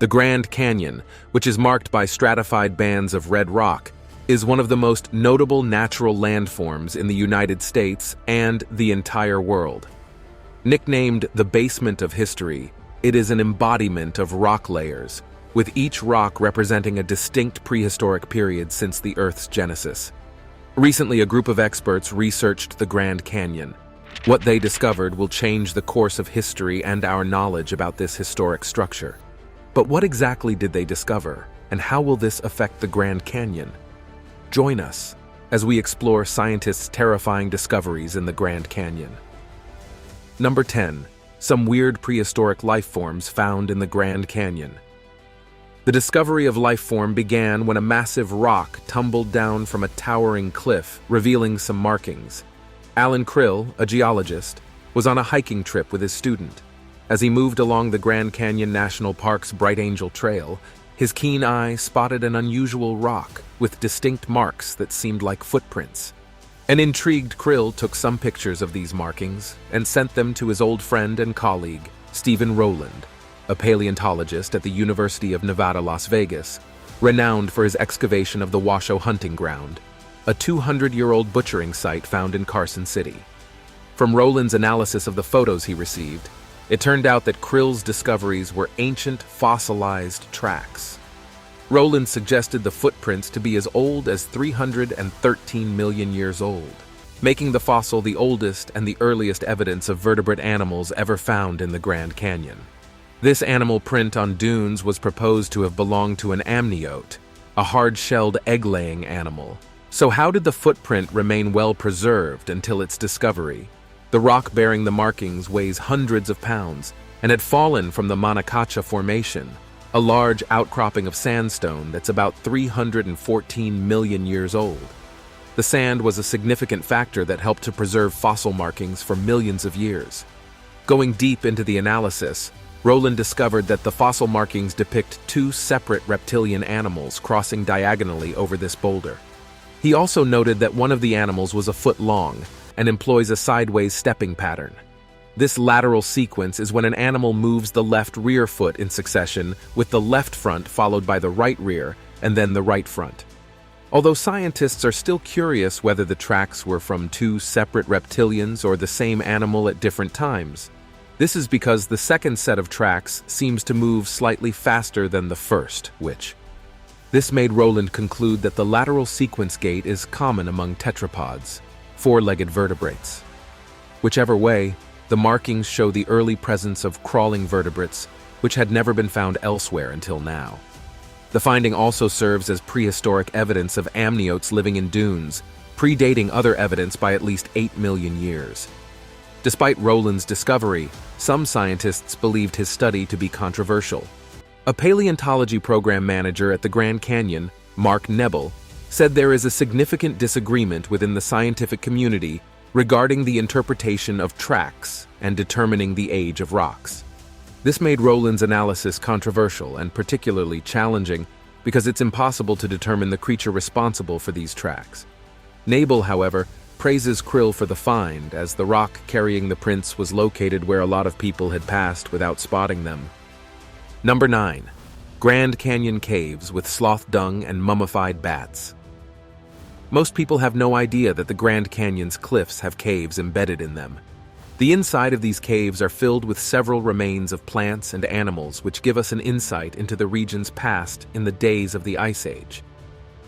The Grand Canyon, which is marked by stratified bands of red rock, is one of the most notable natural landforms in the United States and the entire world. Nicknamed the basement of history, it is an embodiment of rock layers, with each rock representing a distinct prehistoric period since the Earth's genesis. Recently, a group of experts researched the Grand Canyon. What they discovered will change the course of history and our knowledge about this historic structure. But what exactly did they discover, and how will this affect the Grand Canyon? Join us as we explore scientists' terrifying discoveries in the Grand Canyon. Number 10. Some weird prehistoric life forms found in the Grand Canyon. The discovery of life form began when a massive rock tumbled down from a towering cliff, revealing some markings. Alan Krill, a geologist, was on a hiking trip with his student. As he moved along the Grand Canyon National Park's Bright Angel Trail, his keen eye spotted an unusual rock with distinct marks that seemed like footprints. An intrigued Krill took some pictures of these markings and sent them to his old friend and colleague, Stephen Rowland, a paleontologist at the University of Nevada, Las Vegas, renowned for his excavation of the Washoe Hunting Ground, a 200-year-old butchering site found in Carson City. From Rowland's analysis of the photos he received, it turned out that Krill's discoveries were ancient, fossilized tracks. Rowland suggested the footprints to be as old as 313 million years old, making the fossil the oldest and the earliest evidence of vertebrate animals ever found in the Grand Canyon. This animal print on dunes was proposed to have belonged to an amniote, a hard-shelled egg-laying animal. So how did the footprint remain well preserved until its discovery? The rock bearing the markings weighs hundreds of pounds and had fallen from the Monocacha Formation, a large outcropping of sandstone that's about 314 million years old. The sand was a significant factor that helped to preserve fossil markings for millions of years. Going deep into the analysis, Rowland discovered that the fossil markings depict two separate reptilian animals crossing diagonally over this boulder. He also noted that one of the animals was a foot long and employs a sideways stepping pattern. This lateral sequence is when an animal moves the left rear foot in succession, with the left front followed by the right rear and then the right front. Although scientists are still curious whether the tracks were from two separate reptilians or the same animal at different times, this is because the second set of tracks seems to move slightly faster than the first, This made Rowland conclude that the lateral sequence gait is common among tetrapods, four-legged vertebrates. Whichever way, the markings show the early presence of crawling vertebrates, which had never been found elsewhere until now. The finding also serves as prehistoric evidence of amniotes living in dunes, predating other evidence by at least 8 million years. Despite Rowland's discovery, some scientists believed his study to be controversial. A paleontology program manager at the Grand Canyon, Mark Nebel, said there is a significant disagreement within the scientific community regarding the interpretation of tracks and determining the age of rocks. This made Rowland's analysis controversial and particularly challenging because it's impossible to determine the creature responsible for these tracks. Nebel, however, praises Krill for the find, as the rock carrying the prints was located where a lot of people had passed without spotting them. Number 9. Grand Canyon Caves with sloth dung and mummified bats. Most people have no idea that the Grand Canyon's cliffs have caves embedded in them. The inside of these caves are filled with several remains of plants and animals which give us an insight into the region's past in the days of the Ice Age.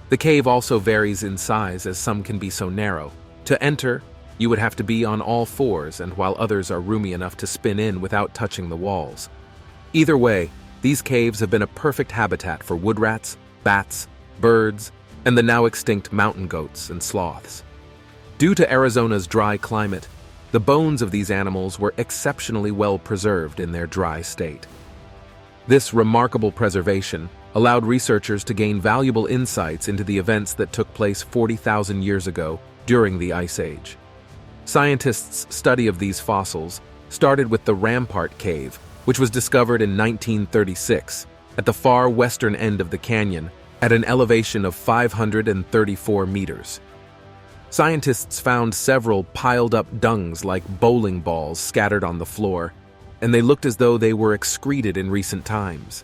The cave also varies in size, as some can be so narrow. To enter, you would have to be on all fours, and while others are roomy enough to spin in without touching the walls. Either way, these caves have been a perfect habitat for wood rats, bats, birds, and the now extinct mountain goats and sloths. Due to Arizona's dry climate, the bones of these animals were exceptionally well preserved in their dry state. This remarkable preservation allowed researchers to gain valuable insights into the events that took place 40,000 years ago during the Ice Age. Scientists' study of these fossils started with the Rampart Cave, which was discovered in 1936 at the far western end of the canyon at an elevation of 534 meters. Scientists found several piled-up dungs like bowling balls scattered on the floor, and they looked as though they were excreted in recent times.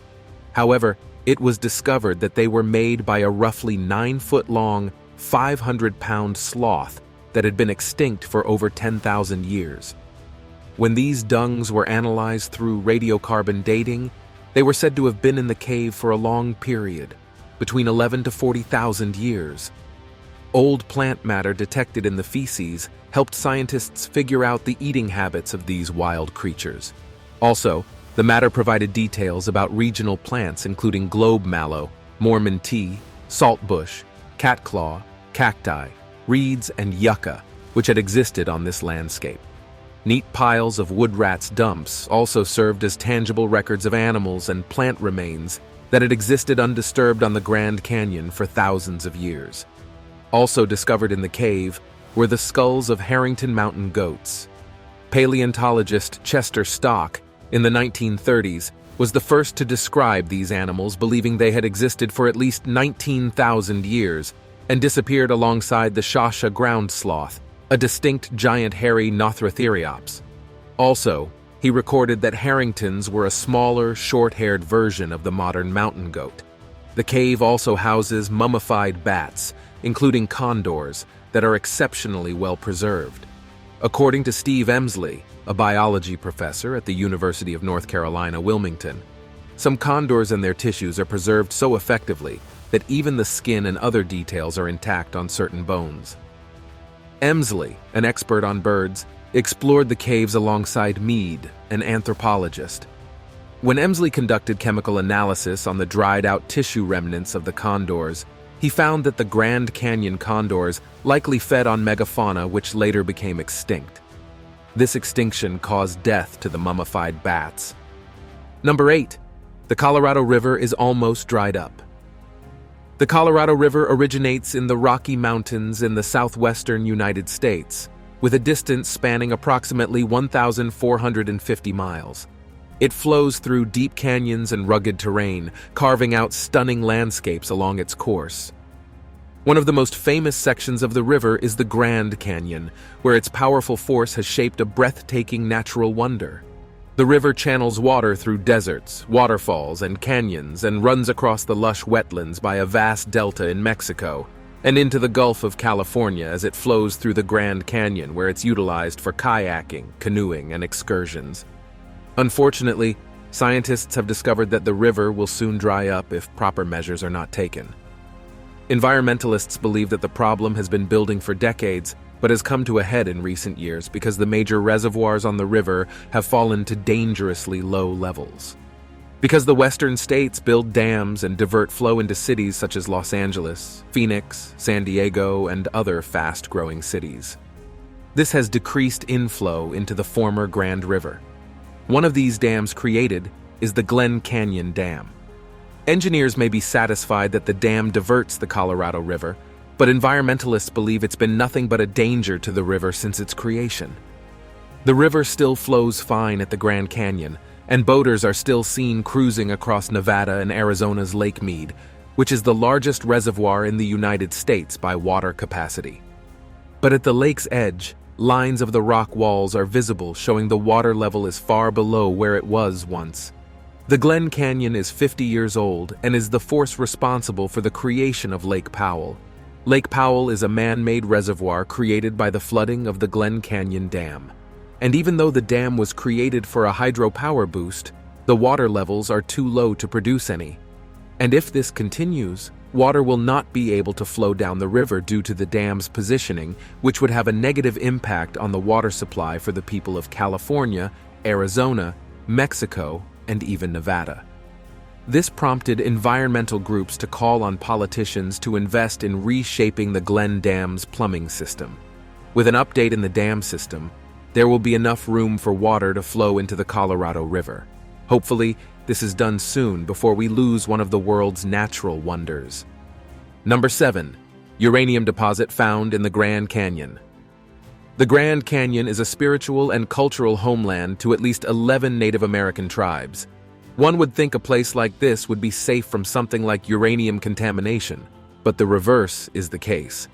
However, it was discovered that they were made by a roughly 9-foot-long, 500-pound sloth that had been extinct for over 10,000 years. When these dungs were analyzed through radiocarbon dating, they were said to have been in the cave for a long period, between 11 to 40,000 years. Old plant matter detected in the feces helped scientists figure out the eating habits of these wild creatures. Also, the matter provided details about regional plants including globe mallow, Mormon tea, saltbush, catclaw, cacti, reeds, and yucca, which had existed on this landscape. Neat piles of wood rats' dumps also served as tangible records of animals and plant remains that had existed undisturbed on the Grand Canyon for thousands of years. Also discovered in the cave were the skulls of Harrington Mountain goats. Paleontologist Chester Stock, in the 1930s, was the first to describe these animals, believing they had existed for at least 19,000 years and disappeared alongside the Shasha ground sloth, a distinct giant hairy Nothrotheriops. Also, he recorded that Harringtons were a smaller, short-haired version of the modern mountain goat. The cave also houses mummified bats, including condors, that are exceptionally well preserved. According to Steve Emsley, a biology professor at the University of North Carolina, Wilmington, some condors and their tissues are preserved so effectively that even the skin and other details are intact on certain bones. Emsley, an expert on birds, explored the caves alongside Mead, an anthropologist. When Emsley conducted chemical analysis on the dried-out tissue remnants of the condors, he found that the Grand Canyon condors likely fed on megafauna which later became extinct. This extinction caused death to the mummified bats. Number 8. The Colorado River is almost dried up. The Colorado River originates in the Rocky Mountains in the southwestern United States, with a distance spanning approximately 1,450 miles. It flows through deep canyons and rugged terrain, carving out stunning landscapes along its course. One of the most famous sections of the river is the Grand Canyon, where its powerful force has shaped a breathtaking natural wonder. The river channels water through deserts, waterfalls, and canyons and runs across the lush wetlands by a vast delta in Mexico and into the Gulf of California as it flows through the Grand Canyon, where it's utilized for kayaking, canoeing, and excursions. Unfortunately, scientists have discovered that the river will soon dry up if proper measures are not taken. Environmentalists believe that the problem has been building for decades, but has come to a head in recent years because the major reservoirs on the river have fallen to dangerously low levels. Because the western states build dams and divert flow into cities such as Los Angeles, Phoenix, San Diego, and other fast-growing cities. This has decreased inflow into the former Grand River. One of these dams created is the Glen Canyon Dam. Engineers may be satisfied that the dam diverts the Colorado River, but environmentalists believe it's been nothing but a danger to the river since its creation. The river still flows fine at the Grand Canyon, and boaters are still seen cruising across Nevada and Arizona's Lake Mead, which is the largest reservoir in the United States by water capacity. But at the lake's edge, lines of the rock walls are visible, showing the water level is far below where it was once. The Glen Canyon is 50 years old and is the force responsible for the creation of Lake Powell. Lake Powell is a man-made reservoir created by the flooding of the Glen Canyon Dam. And even though the dam was created for a hydropower boost, the water levels are too low to produce any. And if this continues, water will not be able to flow down the river due to the dam's positioning, which would have a negative impact on the water supply for the people of California, Arizona, Mexico, and even Nevada. This prompted environmental groups to call on politicians to invest in reshaping the Glen Dam's plumbing system. With an update in the dam system, there will be enough room for water to flow into the Colorado River. Hopefully, this is done soon before we lose one of the world's natural wonders. Number 7. Uranium deposit found in the Grand Canyon. The Grand Canyon is a spiritual and cultural homeland to at least 11 Native American tribes. One would think a place like this would be safe from something like uranium contamination, but the reverse is the case.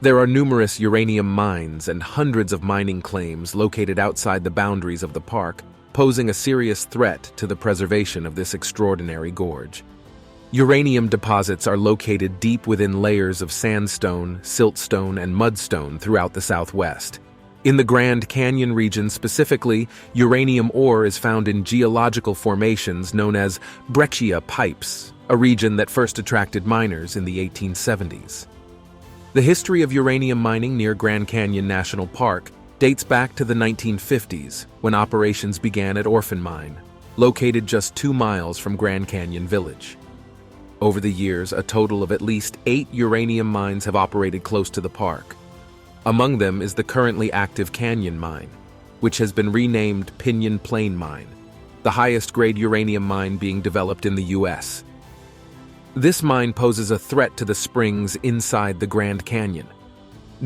There are numerous uranium mines and hundreds of mining claims located outside the boundaries of the park, posing a serious threat to the preservation of this extraordinary gorge. Uranium deposits are located deep within layers of sandstone, siltstone, and mudstone throughout the Southwest. In the Grand Canyon region specifically, uranium ore is found in geological formations known as breccia pipes, a region that first attracted miners in the 1870s. The history of uranium mining near Grand Canyon National Park dates back to the 1950s, when operations began at Orphan Mine, located just 2 miles from Grand Canyon Village. Over the years, a total of at least 8 uranium mines have operated close to the park. Among them is the currently active Canyon Mine, which has been renamed Pinyon Plain Mine, the highest-grade uranium mine being developed in the U.S. This mine poses a threat to the springs inside the Grand Canyon.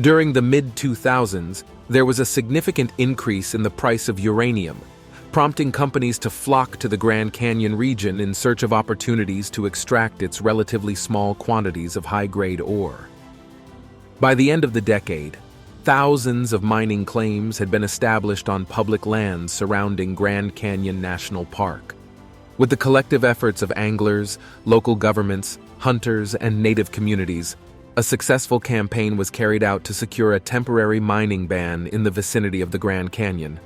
During the mid-2000s, there was a significant increase in the price of uranium, prompting companies to flock to the Grand Canyon region in search of opportunities to extract its relatively small quantities of high-grade ore. By the end of the decade, thousands of mining claims had been established on public lands surrounding Grand Canyon National Park. With the collective efforts of anglers, local governments, hunters, and native communities, a successful campaign was carried out to secure a temporary mining ban in the vicinity of the Grand Canyon.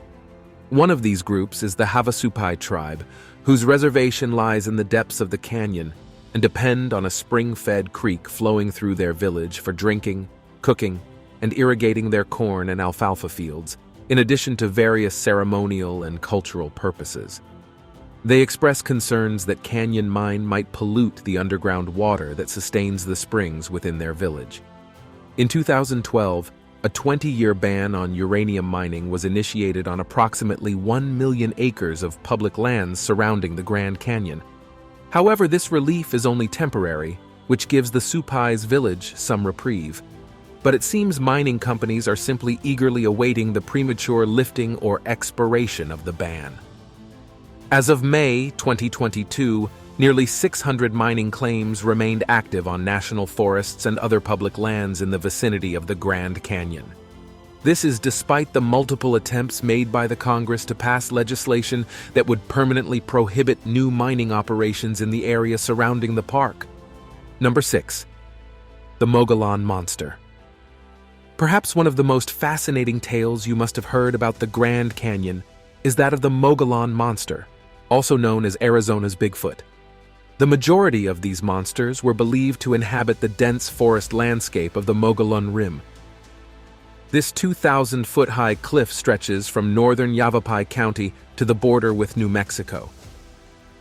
One of these groups is the Havasupai Tribe, whose reservation lies in the depths of the canyon and depend on a spring-fed creek flowing through their village for drinking, cooking, and irrigating their corn and alfalfa fields, in addition to various ceremonial and cultural purposes. They express concerns that Canyon Mine might pollute the underground water that sustains the springs within their village. In 2012, a 20-year ban on uranium mining was initiated on approximately 1 million acres of public lands surrounding the Grand Canyon. However, this relief is only temporary, which gives the Supai's village some reprieve. But it seems mining companies are simply eagerly awaiting the premature lifting or expiration of the ban. As of May 2022, nearly 600 mining claims remained active on national forests and other public lands in the vicinity of the Grand Canyon. This is despite the multiple attempts made by the Congress to pass legislation that would permanently prohibit new mining operations in the area surrounding the park. Number 6. The Mogulon Monster. Perhaps one of the most fascinating tales you must have heard about the Grand Canyon is that of the Mogulon Monster, also known as Arizona's Bigfoot. The majority of these monsters were believed to inhabit the dense forest landscape of the Mogulon Rim. This 2,000-foot-high cliff stretches from northern Yavapai County to the border with New Mexico.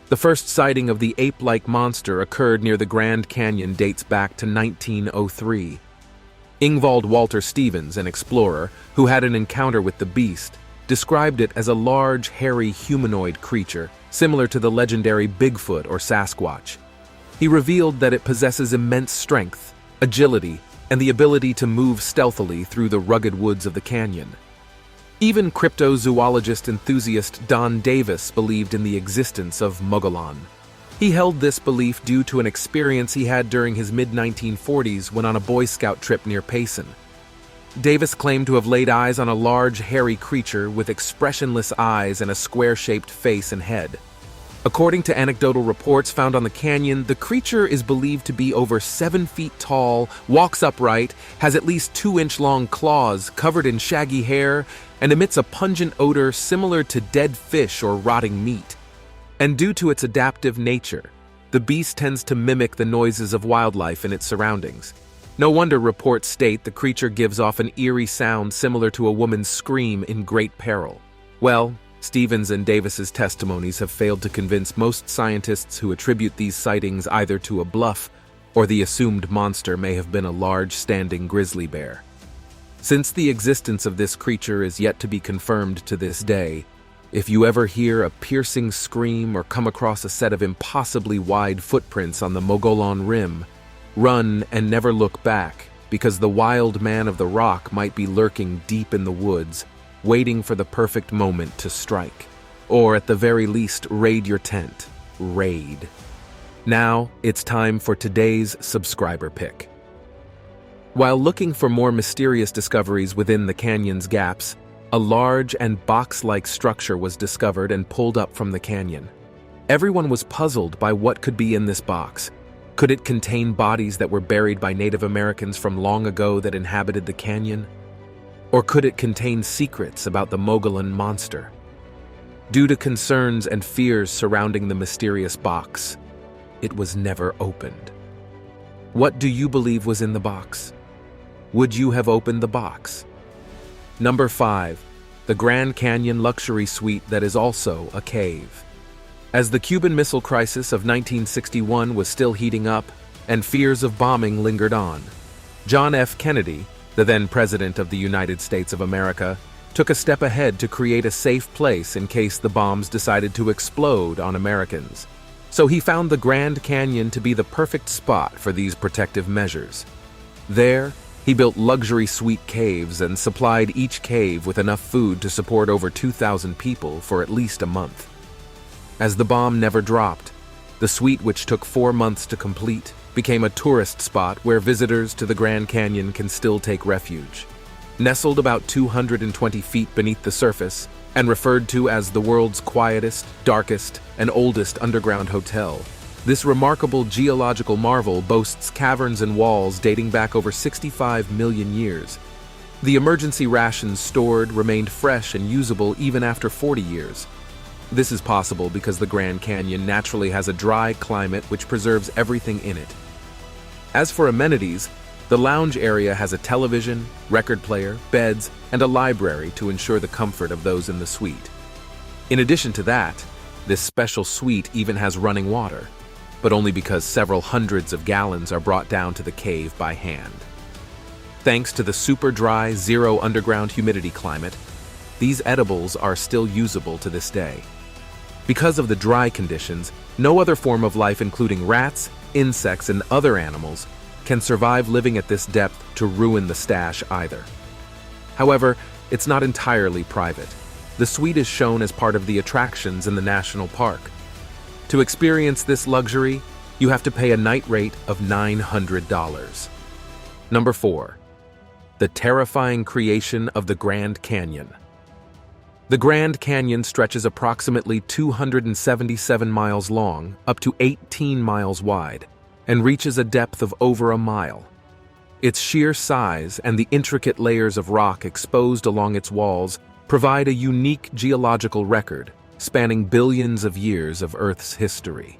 The first sighting of the ape-like monster occurred near the Grand Canyon dates back to 1903. Ingvald Walter Stevens, an explorer who had an encounter with the beast, described it as a large, hairy humanoid creature, similar to the legendary Bigfoot or Sasquatch. He revealed that it possesses immense strength, agility, and the ability to move stealthily through the rugged woods of the canyon. Even cryptozoologist enthusiast Don Davis believed in the existence of Mogulon. He held this belief due to an experience he had during his mid-1940s when on a Boy Scout trip near Payson. Davis claimed to have laid eyes on a large, hairy creature with expressionless eyes and a square-shaped face and head. According to anecdotal reports found on the canyon, the creature is believed to be over 7 feet tall, walks upright, has at least 2-inch-long claws covered in shaggy hair, and emits a pungent odor similar to dead fish or rotting meat. And due to its adaptive nature, the beast tends to mimic the noises of wildlife in its surroundings. No wonder reports state the creature gives off an eerie sound similar to a woman's scream in great peril. Well, Stevens and Davis's testimonies have failed to convince most scientists who attribute these sightings either to a bluff or the assumed monster may have been a large standing grizzly bear. Since the existence of this creature is yet to be confirmed to this day, if you ever hear a piercing scream or come across a set of impossibly wide footprints on the Mogulon Rim, run and never look back, because the wild man of the rock might be lurking deep in the woods, waiting for the perfect moment to strike. Or at the very least, raid your tent. Raid. Now, it's time for today's subscriber pick. While looking for more mysterious discoveries within the canyon's gaps, a large and box-like structure was discovered and pulled up from the canyon. Everyone was puzzled by what could be in this box. Could it contain bodies that were buried by Native Americans from long ago that inhabited the canyon? Or could it contain secrets about the mogulon monster? Due to concerns and fears surrounding the mysterious box, it was never opened. What do you believe was in the box? Would you have opened the box? Number 5. The Grand Canyon Luxury Suite that is also a cave. As the Cuban Missile Crisis of 1961 was still heating up and fears of bombing lingered on, John F. Kennedy, the then President of the United States of America, took a step ahead to create a safe place in case the bombs decided to explode on Americans. So he found the Grand Canyon to be the perfect spot for these protective measures. There, he built luxury suite caves and supplied each cave with enough food to support over 2,000 people for at least a month. As the bomb never dropped, the suite, which took 4 months to complete, became a tourist spot where visitors to the Grand Canyon can still take refuge. Nestled about 220 feet beneath the surface, and referred to as the world's quietest, darkest, and oldest underground hotel, this remarkable geological marvel boasts caverns and walls dating back over 65 million years. The emergency rations stored remained fresh and usable even after 40 years. This is possible because the Grand Canyon naturally has a dry climate which preserves everything in it. As for amenities, the lounge area has a television, record player, beds, and a library to ensure the comfort of those in the suite. In addition to that, this special suite even has running water, but only because several hundreds of gallons are brought down to the cave by hand. Thanks to the super dry, zero underground humidity climate, these edibles are still usable to this day. Because of the dry conditions, no other form of life, including rats, insects, and other animals, can survive living at this depth to ruin the stash either. However, it's not entirely private. The suite is shown as part of the attractions in the national park. To experience this luxury, you have to pay a night rate of $900. Number 4. The terrifying creation of the Grand Canyon. The Grand Canyon stretches approximately 277 miles long, up to 18 miles wide, and reaches a depth of over a mile. Its sheer size and the intricate layers of rock exposed along its walls provide a unique geological record spanning billions of years of Earth's history.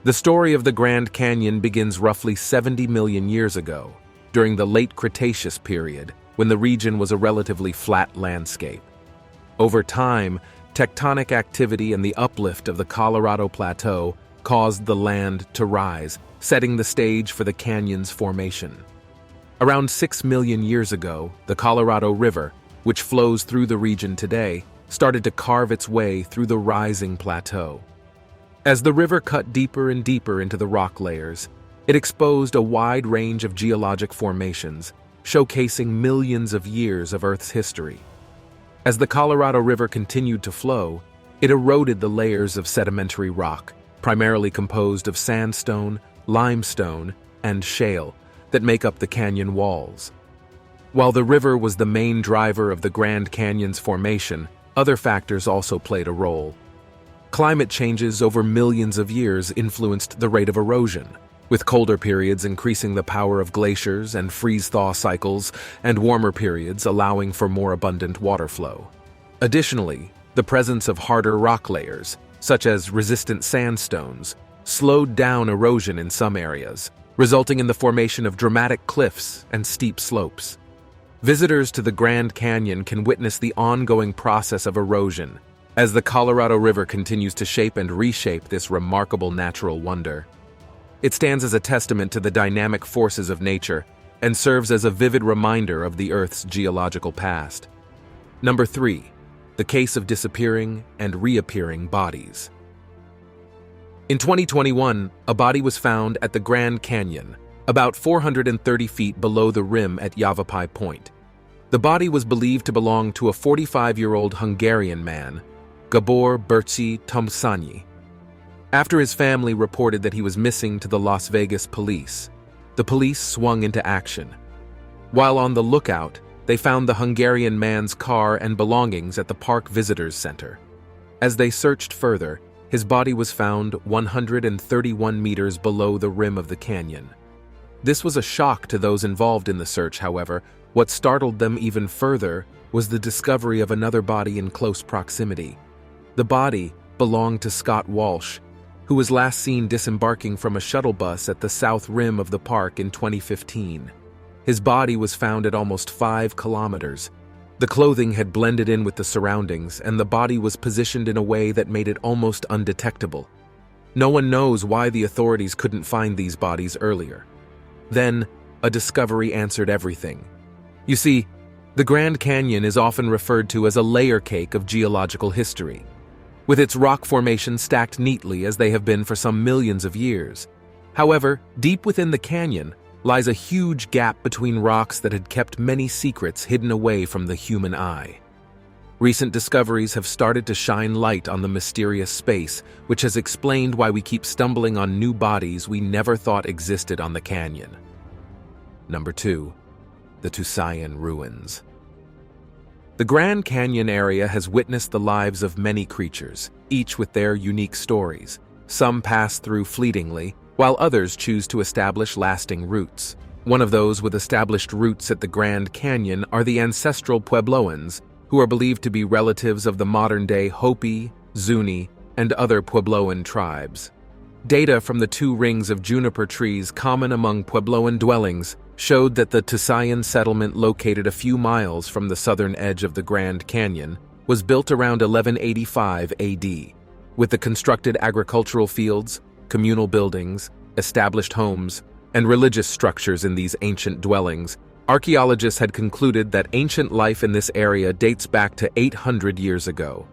The story of the Grand Canyon begins roughly 70 million years ago, during the late Cretaceous period, when the region was a relatively flat landscape. Over time, tectonic activity and the uplift of the Colorado Plateau caused the land to rise, setting the stage for the canyon's formation. Around 6 million years ago, the Colorado River, which flows through the region today, started to carve its way through the rising plateau. As the river cut deeper and deeper into the rock layers, it exposed a wide range of geologic formations, showcasing millions of years of Earth's history. As the Colorado River continued to flow, it eroded the layers of sedimentary rock, primarily composed of sandstone, limestone, and shale, that make up the canyon walls. While the river was the main driver of the Grand Canyon's formation, other factors also played a role. Climate changes over millions of years influenced the rate of erosion, with colder periods increasing the power of glaciers and freeze-thaw cycles, and warmer periods allowing for more abundant water flow. Additionally, the presence of harder rock layers, such as resistant sandstones, slowed down erosion in some areas, resulting in the formation of dramatic cliffs and steep slopes. Visitors to the Grand Canyon can witness the ongoing process of erosion as the Colorado River continues to shape and reshape this remarkable natural wonder. It stands as a testament to the dynamic forces of nature and serves as a vivid reminder of the Earth's geological past. Number 3. The case of disappearing and reappearing bodies. In 2021, a body was found at the Grand Canyon, about 430 feet below the rim at Havasupai Point. The body was believed to belong to a 45-year-old Hungarian man, Gabor Berci Tomsanyi. After his family reported that he was missing to the Las Vegas police, the police swung into action. While on the lookout, they found the Hungarian man's car and belongings at the Park Visitors Center. As they searched further, his body was found 131 meters below the rim of the canyon. This was a shock to those involved in the search, however. What startled them even further was the discovery of another body in close proximity. The body belonged to Scott Walsh, who was last seen disembarking from a shuttle bus at the south rim of the park in 2015. His body was found at almost 5 kilometers. The clothing had blended in with the surroundings, and the body was positioned in a way that made it almost undetectable. No one knows why the authorities couldn't find these bodies earlier. Then, a discovery answered everything. You see, the Grand Canyon is often referred to as a layer cake of geological history, with its rock formations stacked neatly as they have been for some millions of years. However, deep within the canyon lies a huge gap between rocks that had kept many secrets hidden away from the human eye. Recent discoveries have started to shine light on the mysterious space, which has explained why we keep stumbling on new bodies we never thought existed on the canyon. Number 2. The Tusayan Ruins. The Grand Canyon area has witnessed the lives of many creatures, each with their unique stories. Some pass through fleetingly, while others choose to establish lasting roots. One of those with established roots at the Grand Canyon are the ancestral Puebloans, who are believed to be relatives of the modern-day Hopi, Zuni, and other Puebloan tribes. Data from the 2 rings of juniper trees common among Puebloan dwellings showed that the Tusayan settlement, located a few miles from the southern edge of the Grand Canyon, was built around 1185 AD. With the constructed agricultural fields, communal buildings, established homes, and religious structures in these ancient dwellings, archaeologists had concluded that ancient life in this area dates back to 800 years ago.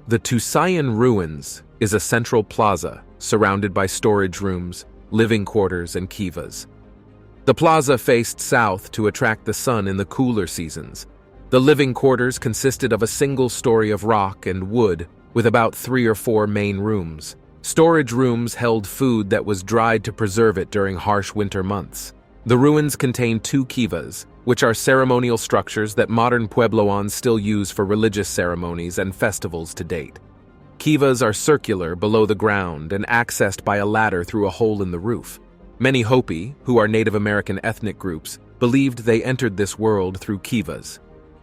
The Tusayan Ruins is a central plaza surrounded by storage rooms, living quarters, and kivas. The plaza faced south to attract the sun in the cooler seasons. The living quarters consisted of a single story of rock and wood with about 3 or 4 main rooms. Storage rooms held food that was dried to preserve it during harsh winter months. The ruins contain 2 kivas, which are ceremonial structures that modern Puebloans still use for religious ceremonies and festivals to date. Kivas are circular below the ground and accessed by a ladder through a hole in the roof. Many Hopi, who are Native American ethnic groups, believed they entered this world through kivas.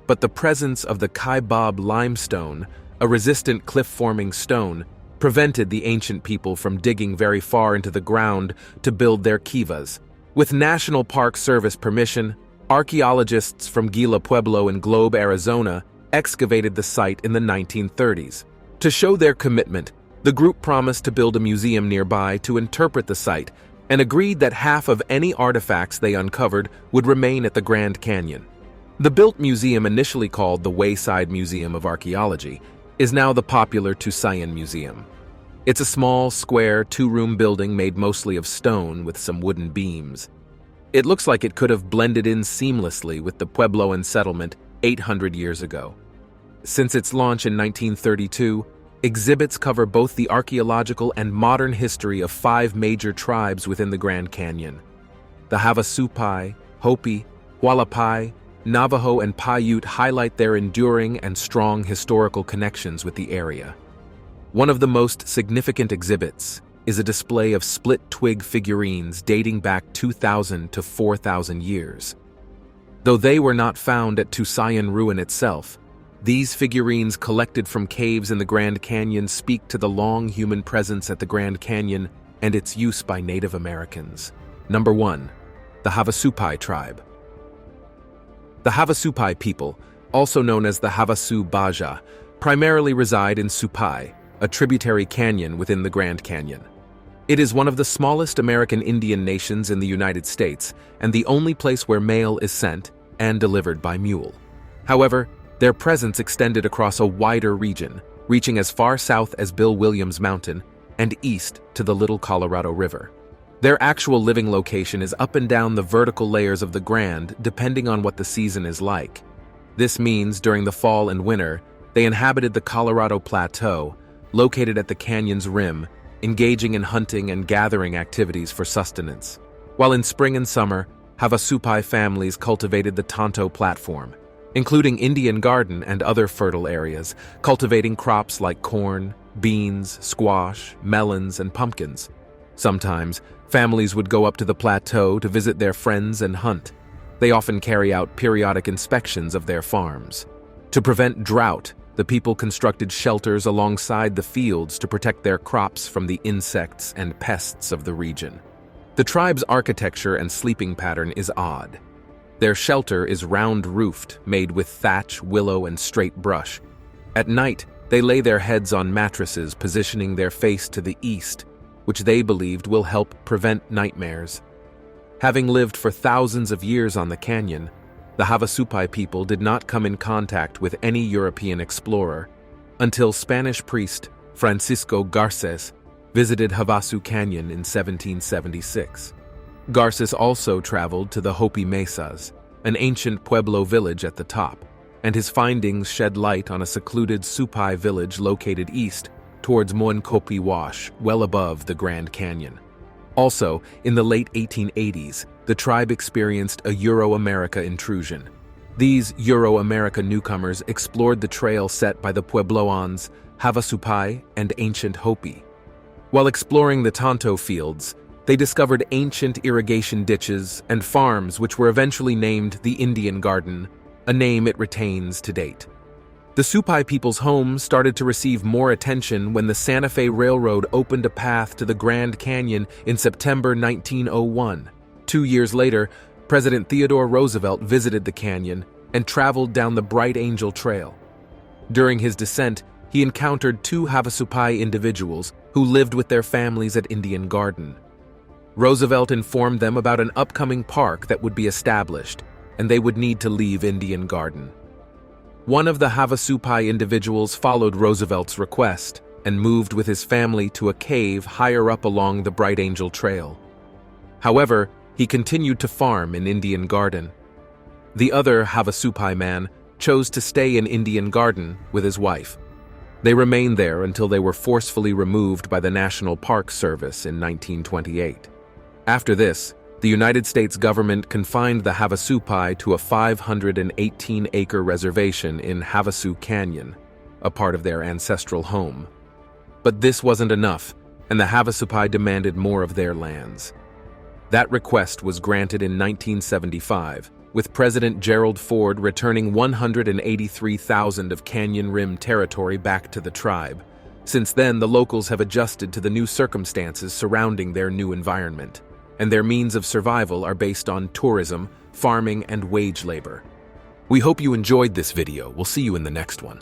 But the presence of the Kaibab limestone, a resistant cliff-forming stone, prevented the ancient people from digging very far into the ground to build their kivas. With National Park Service permission, archaeologists from Gila Pueblo in Globe, Arizona, excavated the site in the 1930s. To show their commitment, the group promised to build a museum nearby to interpret the site and agreed that half of any artifacts they uncovered would remain at the Grand Canyon. The built museum, initially called the Wayside Museum of Archaeology, is now the popular Tusayan Museum. It's a small, square, 2-room building made mostly of stone with some wooden beams. It looks like it could have blended in seamlessly with the Puebloan settlement 800 years ago. Since its launch in 1932, exhibits cover both the archaeological and modern history of 5 major tribes within the Grand Canyon. The Havasupai, Hopi, Hualapai, Navajo, and Paiute highlight their enduring and strong historical connections with the area. One of the most significant exhibits is a display of split-twig figurines dating back 2,000 to 4,000 years. Though they were not found at Tusayan Ruin itself, these figurines collected from caves in the Grand Canyon speak to the long human presence at the Grand Canyon and its use by Native Americans. Number 1. The Havasupai Tribe. The Havasupai people, also known as the Havasu Baja, primarily reside in Supai, a tributary canyon within the Grand Canyon. It is one of the smallest American Indian nations in the United States and the only place where mail is sent and delivered by mule. However, their presence extended across a wider region, reaching as far south as Bill Williams Mountain and east to the Little Colorado River. Their actual living location is up and down the vertical layers of the Grand, depending on what the season is like. This means during the fall and winter, they inhabited the Colorado Plateau, located at the canyon's rim, engaging in hunting and gathering activities for sustenance. While in spring and summer, Havasupai families cultivated the Tonto platform, including Indian Garden and other fertile areas, cultivating crops like corn, beans, squash, melons, and pumpkins. Sometimes, families would go up to the plateau to visit their friends and hunt. They often carry out periodic inspections of their farms. To prevent drought, the people constructed shelters alongside the fields to protect their crops from the insects and pests of the region. The tribe's architecture and sleeping pattern is odd. Their shelter is round-roofed, made with thatch, willow, and straight brush. At night, they lay their heads on mattresses, positioning their face to the east, which they believed will help prevent nightmares. Having lived for thousands of years on the canyon, the Havasupai people did not come in contact with any European explorer until Spanish priest Francisco Garces visited Havasu Canyon in 1776. Garces also traveled to the Hopi Mesas, an ancient Pueblo village at the top, and his findings shed light on a secluded Supai village located east towards Moenkopi Wash, well above the Grand Canyon. Also, in the late 1880s, the tribe experienced a Euro-America intrusion. These Euro-America newcomers explored the trail set by the Puebloans, Havasupai, and ancient Hopi. While exploring the Tonto fields, they discovered ancient irrigation ditches and farms which were eventually named the Indian Garden, a name it retains to date. The Supai people's home started to receive more attention when the Santa Fe Railroad opened a path to the Grand Canyon in September 1901. 2 years later, President Theodore Roosevelt visited the canyon and traveled down the Bright Angel Trail. During his descent, he encountered 2 Havasupai individuals who lived with their families at Indian Garden. Roosevelt informed them about an upcoming park that would be established, and they would need to leave Indian Garden. One of the Havasupai individuals followed Roosevelt's request and moved with his family to a cave higher up along the Bright Angel Trail. However, he continued to farm in Indian Garden. The other Havasupai man chose to stay in Indian Garden with his wife. They remained there until they were forcefully removed by the National Park Service in 1928. After this, the United States government confined the Havasupai to a 518-acre reservation in Havasu Canyon, a part of their ancestral home. But this wasn't enough, and the Havasupai demanded more of their lands. That request was granted in 1975, with President Gerald Ford returning 183,000 of Canyon Rim territory back to the tribe. Since then, the locals have adjusted to the new circumstances surrounding their new environment, and their means of survival are based on tourism, farming, and wage labor. We hope you enjoyed this video. We'll see you in the next one.